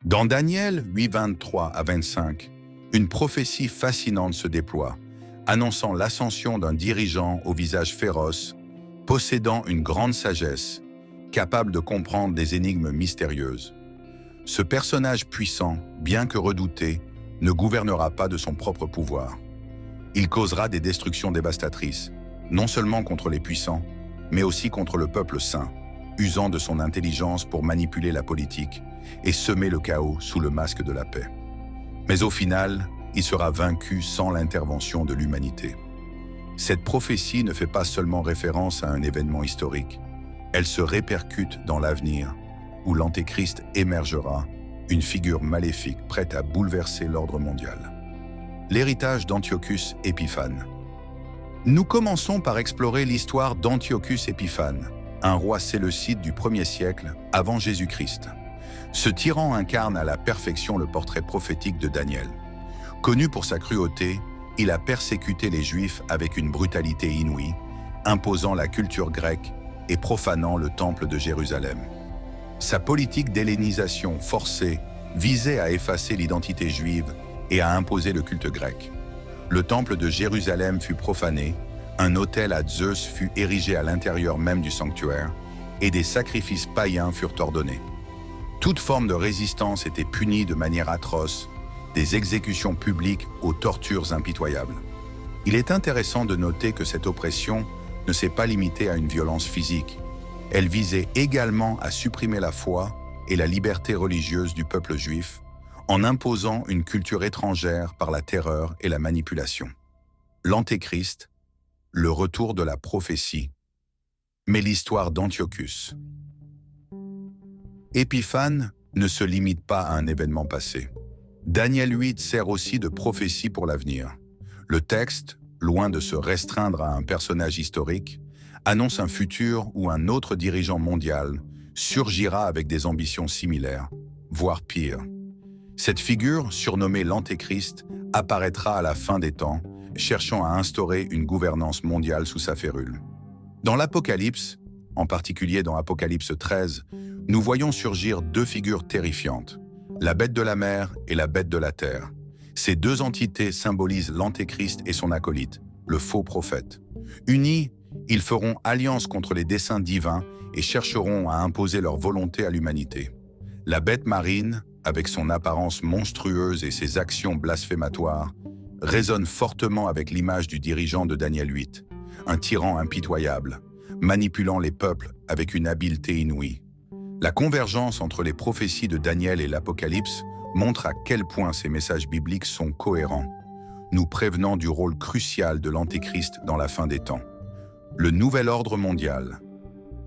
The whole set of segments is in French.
Dans Daniel 8, 23 à 25, une prophétie fascinante se déploie, annonçant l'ascension d'un dirigeant au visage féroce, possédant une grande sagesse, capable de comprendre des énigmes mystérieuses. Ce personnage puissant, bien que redouté, ne gouvernera pas de son propre pouvoir. Il causera des destructions dévastatrices, non seulement contre les puissants, mais aussi contre le peuple saint, usant de son intelligence pour manipuler la politique et semer le chaos sous le masque de la paix. Mais au final, il sera vaincu sans l'intervention de l'humanité. Cette prophétie ne fait pas seulement référence à un événement historique, elle se répercute dans l'avenir, où l'Antéchrist émergera, une figure maléfique prête à bouleverser l'ordre mondial. L'héritage d'Antiochus Épiphane. Nous commençons par explorer l'histoire d'Antiochus Épiphane, un roi séleucide du 1er siècle avant Jésus-Christ. Ce tyran incarne à la perfection le portrait prophétique de Daniel. Connu pour sa cruauté, il a persécuté les Juifs avec une brutalité inouïe, imposant la culture grecque et profanant le temple de Jérusalem. Sa politique d'hellénisation forcée visait à effacer l'identité juive et à imposer le culte grec. Le temple de Jérusalem fut profané, un autel à Zeus fut érigé à l'intérieur même du sanctuaire, et des sacrifices païens furent ordonnés. Toute forme de résistance était punie de manière atroce, des exécutions publiques aux tortures impitoyables. Il est intéressant de noter que cette oppression ne s'est pas limitée à une violence physique. Elle visait également à supprimer la foi et la liberté religieuse du peuple juif, en imposant une culture étrangère par la terreur et la manipulation. L'Antéchrist, le retour de la prophétie, mais l'histoire d'Antiochus. Épiphane ne se limite pas à un événement passé. Daniel 8 sert aussi de prophétie pour l'avenir. Le texte, loin de se restreindre à un personnage historique, annonce un futur où un autre dirigeant mondial surgira avec des ambitions similaires, voire pires. Cette figure, surnommée l'Antéchrist, apparaîtra à la fin des temps, cherchant à instaurer une gouvernance mondiale sous sa férule. Dans l'Apocalypse, en particulier dans Apocalypse 13, nous voyons surgir deux figures terrifiantes, la bête de la mer et la bête de la terre. Ces deux entités symbolisent l'Antéchrist et son acolyte, le faux prophète. Unis, ils feront alliance contre les desseins divins et chercheront à imposer leur volonté à l'humanité. La bête marine, avec son apparence monstrueuse et ses actions blasphématoires, résonne fortement avec l'image du dirigeant de Daniel 8, un tyran impitoyable, manipulant les peuples avec une habileté inouïe. La convergence entre les prophéties de Daniel et l'Apocalypse montre à quel point ces messages bibliques sont cohérents, nous prévenant du rôle crucial de l'Antéchrist dans la fin des temps. Le nouvel ordre mondial.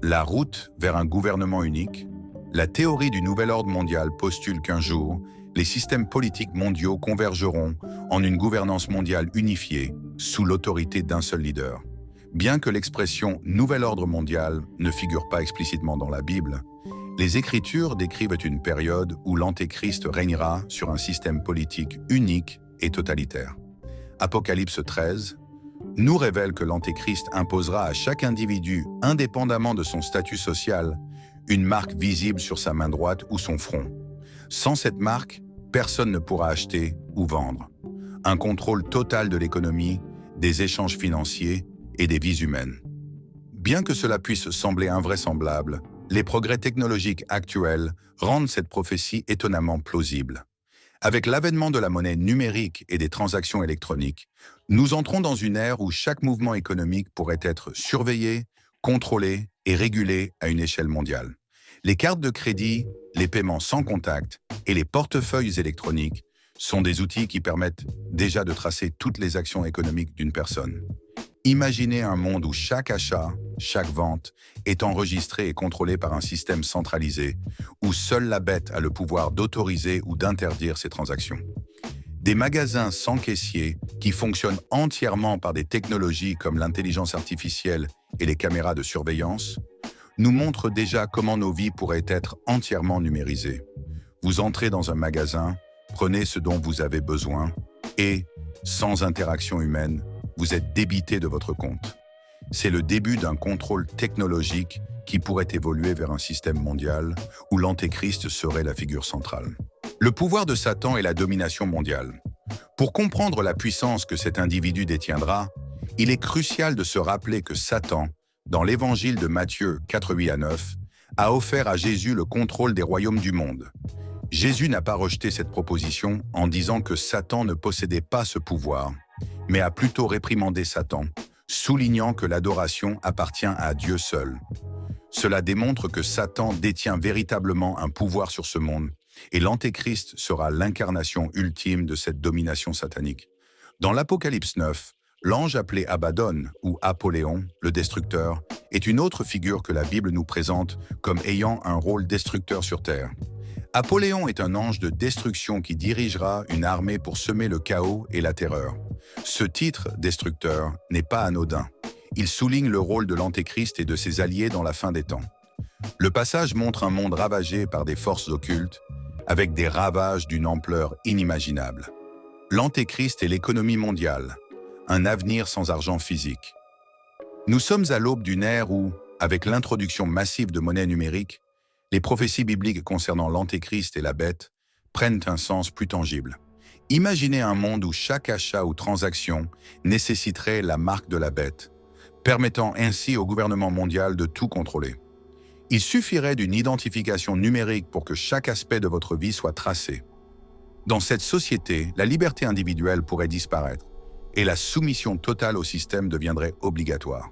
La route vers un gouvernement unique. La théorie du nouvel ordre mondial postule qu'un jour, les systèmes politiques mondiaux convergeront en une gouvernance mondiale unifiée, sous l'autorité d'un seul leader. Bien que l'expression « nouvel ordre mondial » ne figure pas explicitement dans la Bible, les Écritures décrivent une période où l'Antéchrist régnera sur un système politique unique et totalitaire. Apocalypse 13 nous révèle que l'Antéchrist imposera à chaque individu, indépendamment de son statut social, une marque visible sur sa main droite ou son front. Sans cette marque, personne ne pourra acheter ou vendre. Un contrôle total de l'économie, des échanges financiers et des vies humaines. Bien que cela puisse sembler invraisemblable, les progrès technologiques actuels rendent cette prophétie étonnamment plausible. Avec l'avènement de la monnaie numérique et des transactions électroniques, nous entrons dans une ère où chaque mouvement économique pourrait être surveillé, contrôlé et régulé à une échelle mondiale. Les cartes de crédit, les paiements sans contact et les portefeuilles électroniques sont des outils qui permettent déjà de tracer toutes les actions économiques d'une personne. Imaginez un monde où chaque achat, chaque vente est enregistré et contrôlé par un système centralisé, où seule la bête a le pouvoir d'autoriser ou d'interdire ces transactions. Des magasins sans caissier qui fonctionnent entièrement par des technologies comme l'intelligence artificielle et les caméras de surveillance nous montrent déjà comment nos vies pourraient être entièrement numérisées. Vous entrez dans un magasin, prenez ce dont vous avez besoin et, sans interaction humaine, vous êtes débité de votre compte. C'est le début d'un contrôle technologique qui pourrait évoluer vers un système mondial où l'Antéchrist serait la figure centrale. Le pouvoir de Satan est la domination mondiale. Pour comprendre la puissance que cet individu détiendra, il est crucial de se rappeler que Satan, dans l'évangile de Matthieu 4:8-9, a offert à Jésus le contrôle des royaumes du monde. Jésus n'a pas rejeté cette proposition en disant que Satan ne possédait pas ce pouvoir, mais a plutôt réprimandé Satan, soulignant que l'adoration appartient à Dieu seul. Cela démontre que Satan détient véritablement un pouvoir sur ce monde, et l'Antéchrist sera l'incarnation ultime de cette domination satanique. Dans l'Apocalypse 9, l'ange appelé Abaddon ou Apoléon, le destructeur, est une autre figure que la Bible nous présente comme ayant un rôle destructeur sur terre. Apoléon est un ange de destruction qui dirigera une armée pour semer le chaos et la terreur. Ce titre, destructeur, n'est pas anodin. Il souligne le rôle de l'Antéchrist et de ses alliés dans la fin des temps. Le passage montre un monde ravagé par des forces occultes, avec des ravages d'une ampleur inimaginable. L'Antéchrist et l'économie mondiale, un avenir sans argent physique. Nous sommes à l'aube d'une ère où, avec l'introduction massive de monnaie numérique, les prophéties bibliques concernant l'Antéchrist et la bête prennent un sens plus tangible. Imaginez un monde où chaque achat ou transaction nécessiterait la marque de la bête, permettant ainsi au gouvernement mondial de tout contrôler. Il suffirait d'une identification numérique pour que chaque aspect de votre vie soit tracé. Dans cette société, la liberté individuelle pourrait disparaître et la soumission totale au système deviendrait obligatoire.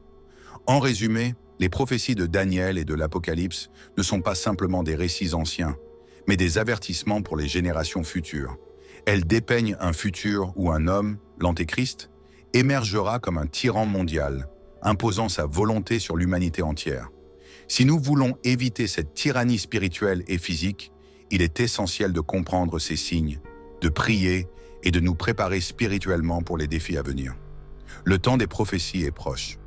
En résumé, les prophéties de Daniel et de l'Apocalypse ne sont pas simplement des récits anciens, mais des avertissements pour les générations futures. Elles dépeignent un futur où un homme, l'Antéchrist, émergera comme un tyran mondial, imposant sa volonté sur l'humanité entière. Si nous voulons éviter cette tyrannie spirituelle et physique, il est essentiel de comprendre ces signes, de prier et de nous préparer spirituellement pour les défis à venir. Le temps des prophéties est proche.